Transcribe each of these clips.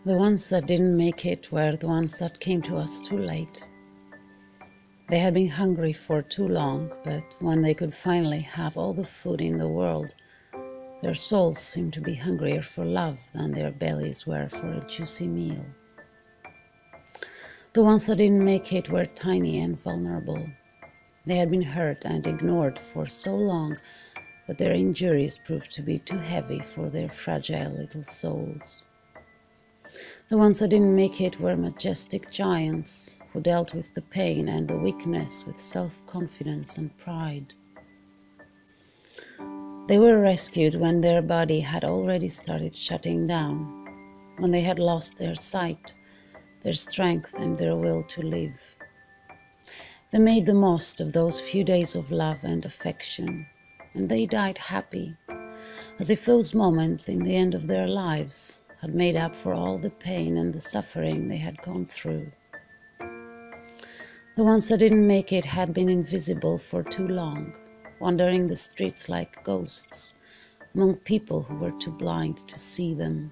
The ones that didn't make it were the ones that came to us too late. They had been hungry for too long, but when they could finally have all the food in the world, their souls seemed to be hungrier for love than their bellies were for a juicy meal. The ones that didn't make it were tiny and vulnerable. They had been hurt and ignored for so long that their injuries proved to be too heavy for their fragile little souls. The ones that didn't make it were majestic giants who dealt with the pain and the weakness with self-confidence and pride. They were rescued when their body had already started shutting down, when they had lost their sight, their strength and their will to live. They made the most of those few days of love and affection, and they died happy, as if those moments in the end of their lives had made up for all the pain and the suffering they had gone through. The ones that didn't make it had been invisible for too long, wandering the streets like ghosts among people who were too blind to see them.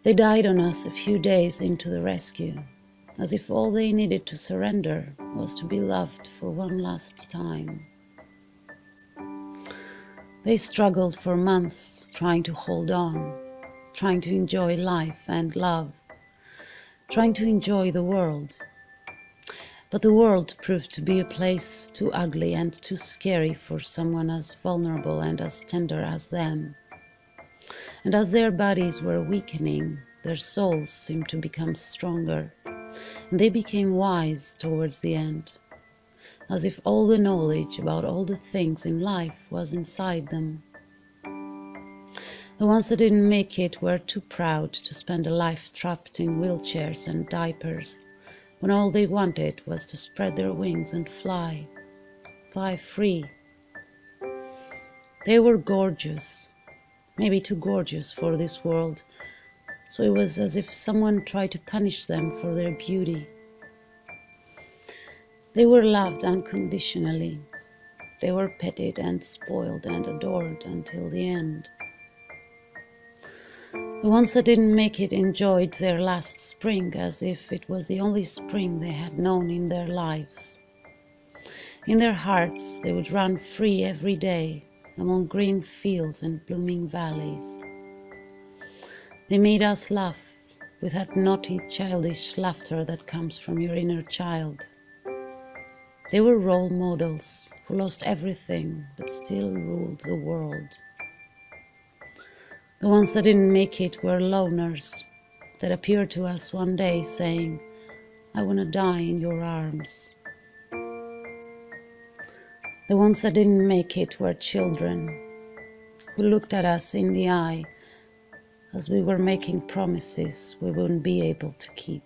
They died on us a few days into the rescue, as if all they needed to surrender was to be loved for one last time. They struggled for months trying to hold on, trying to enjoy life and love, trying to enjoy the world. But the world proved to be a place too ugly and too scary for someone as vulnerable and as tender as them. And as their bodies were weakening, their souls seemed to become stronger, and they became wise towards the end, as if all the knowledge about all the things in life was inside them. The ones that didn't make it were too proud to spend a life trapped in wheelchairs and diapers, when all they wanted was to spread their wings and fly free. They were gorgeous, maybe too gorgeous for this world, so it was as if someone tried to punish them for their beauty. They were loved unconditionally. They were petted and spoiled and adored until the end. The ones that didn't make it enjoyed their last spring as if it was the only spring they had known in their lives. In their hearts, they would run free every day among green fields and blooming valleys. They made us laugh with that naughty, childish laughter that comes from your inner child. They were role models who lost everything but still ruled the world. The ones that didn't make it were loners that appeared to us one day saying, "I want to die in your arms." The ones that didn't make it were children who looked at us in the eye as we were making promises we wouldn't be able to keep.